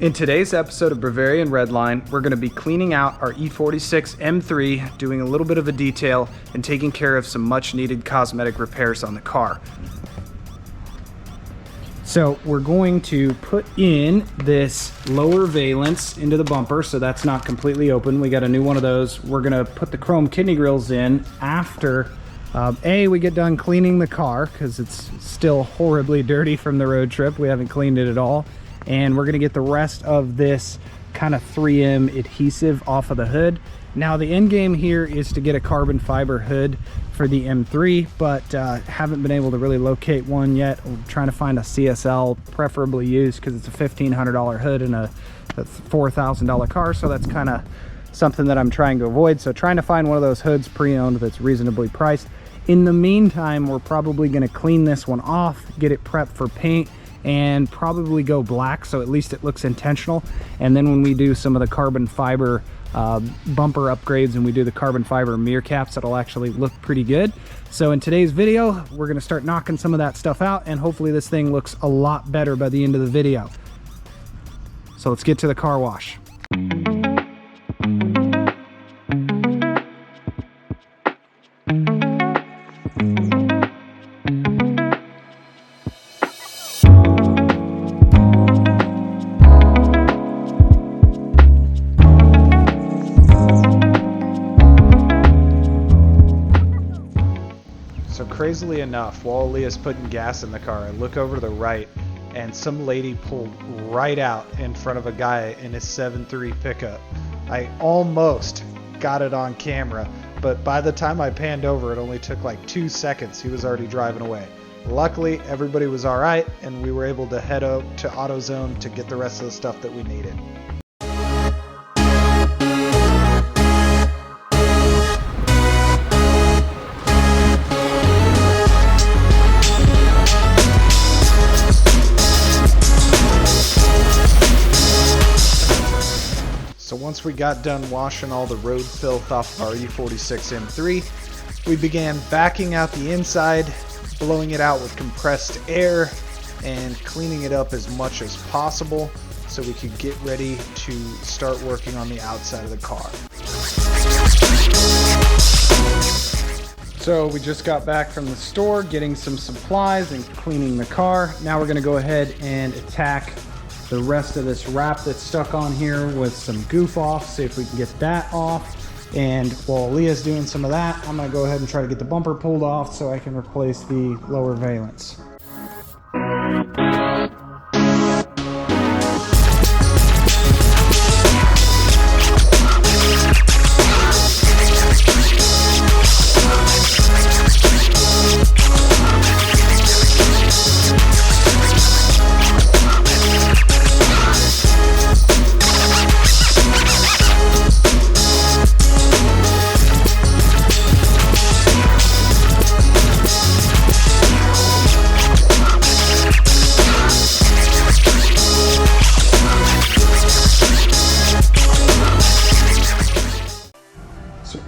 In today's episode of Bavarian Redline, we're going to be cleaning out our E46 M3, doing a little bit of a detail, and taking care of some much needed cosmetic repairs on the car. So we're going to put in this lower valance into the bumper, so that's not completely open. We got a new one of those. We're going to put the chrome kidney grills in after we get done cleaning the car, because it's still horribly dirty from the road trip. We haven't cleaned it at all. And we're going to get the rest of this kind of 3M adhesive off of the hood. Now the end game here is to get a carbon fiber hood for the M3, but haven't been able to really locate one yet. We're trying to find a CSL, preferably used, because it's a $1,500 hood in a $4,000 car, so that's kind of something that I'm trying to avoid. So trying to find one of those hoods pre-owned that's reasonably priced. In the meantime, we're probably going to clean this one off, get it prepped for paint, and probably go black, so at least it looks intentional. And then when we do some of the carbon fiber bumper upgrades and we do the carbon fiber mirror caps, it'll actually look pretty good. So in today's video, we're going to start knocking some of that stuff out, and hopefully this thing looks a lot better by the end of the video. So let's get to the car wash. So crazily enough, while Leah's putting gas in the car, I look over to the right and some lady pulled right out in front of a guy in his 7.3 pickup. I almost got it on camera, but by the time I panned over, it only took like 2 seconds. He was already driving away. Luckily, everybody was all right, and we were able to head out to AutoZone to get the rest of the stuff that we needed. So once we got done washing all the road filth off of our E46 M3, we began backing out the inside, blowing it out with compressed air, and cleaning it up as much as possible so we could get ready to start working on the outside of the car. So we just got back from the store, getting some supplies and cleaning the car. Now we're going to go ahead and attack the rest of this wrap that's stuck on here with some goof off, see if we can get that off. And while Leah's doing some of that, I'm going to go ahead and try to get the bumper pulled off so I can replace the lower valance.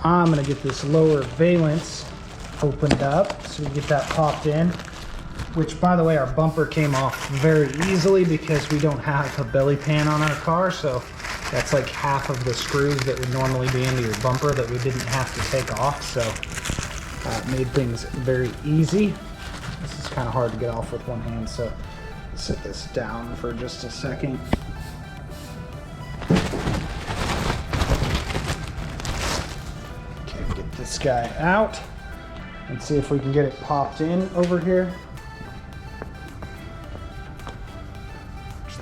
I'm going to get this lower valance opened up so we get that popped in, which, by the way, our bumper came off very easily because we don't have a belly pan on our car, so that's like half of the screws that would normally be into your bumper that we didn't have to take off, so it made things very easy. This is kind of hard to get off with one hand, so set this down for just a second. This guy out and see if we can get it popped in over here.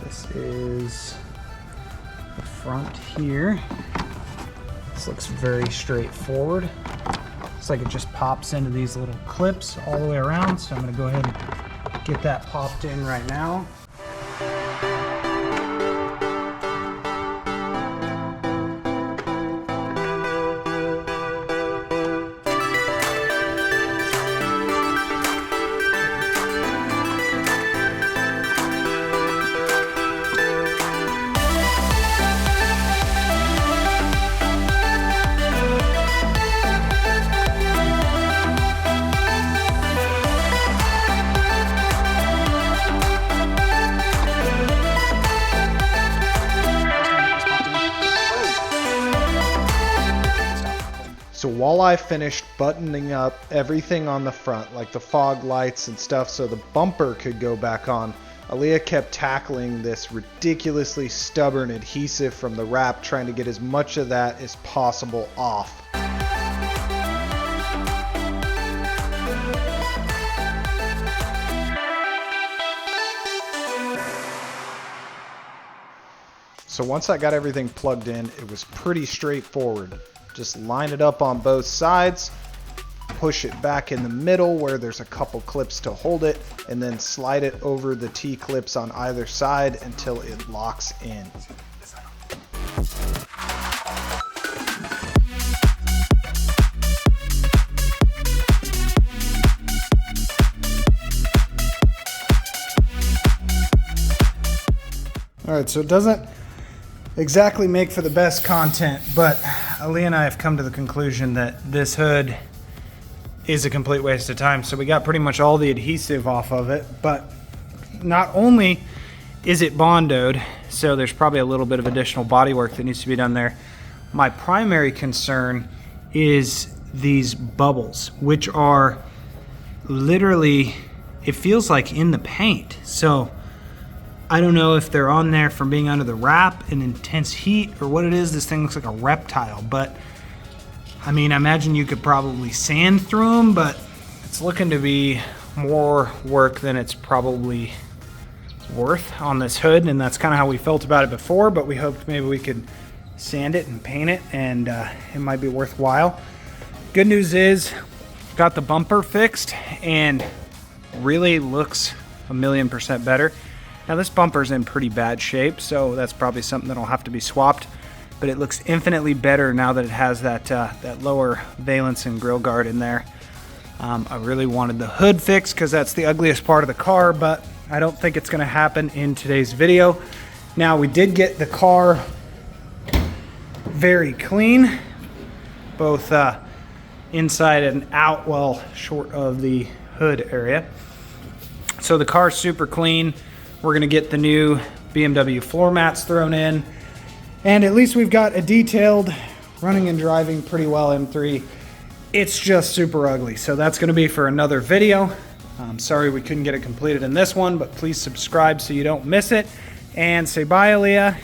This is the front here. This looks very straightforward. Looks like it just pops into these little clips all the way around, so I'm going to go ahead and get that popped in right now. So while I finished buttoning up everything on the front, like the fog lights and stuff so the bumper could go back on, Aaliyah kept tackling this ridiculously stubborn adhesive from the wrap, trying to get as much of that as possible off. So once I got everything plugged in, it was pretty straightforward. Just line it up on both sides, push it back in the middle where there's a couple clips to hold it, and then slide it over the T-clips on either side until it locks in. All right, so it doesn't exactly make for the best content, but Ali and I have come to the conclusion that this hood is a complete waste of time. So we got pretty much all the adhesive off of it, but not only is it Bondoed, so there's probably a little bit of additional body work that needs to be done there. My primary concern is these bubbles, which are literally, it feels like in the paint. So I don't know if they're on there from being under the wrap in intense heat or what it is. This thing looks like a reptile, but I mean, I imagine you could probably sand through them, but it's looking to be more work than it's probably worth on this hood, and that's kind of how we felt about it before, but we hoped maybe we could sand it and paint it, and it might be worthwhile. Good news is, got the bumper fixed, and really looks 1,000,000% better. Now this bumper's in pretty bad shape, so that's probably something that'll have to be swapped, but it looks infinitely better now that it has that lower valance and grill guard in there. I really wanted the hood fixed because that's the ugliest part of the car, but I don't think it's gonna happen in today's video. Now we did get the car very clean, both inside and out, well, short of the hood area. So the car's super clean. We're gonna get the new BMW floor mats thrown in, and at least we've got a detailed, running and driving pretty well M3. It's just super ugly, so that's gonna be for another video. I'm sorry we couldn't get it completed in this one, but please subscribe so you don't miss it. And say bye, Aaliyah.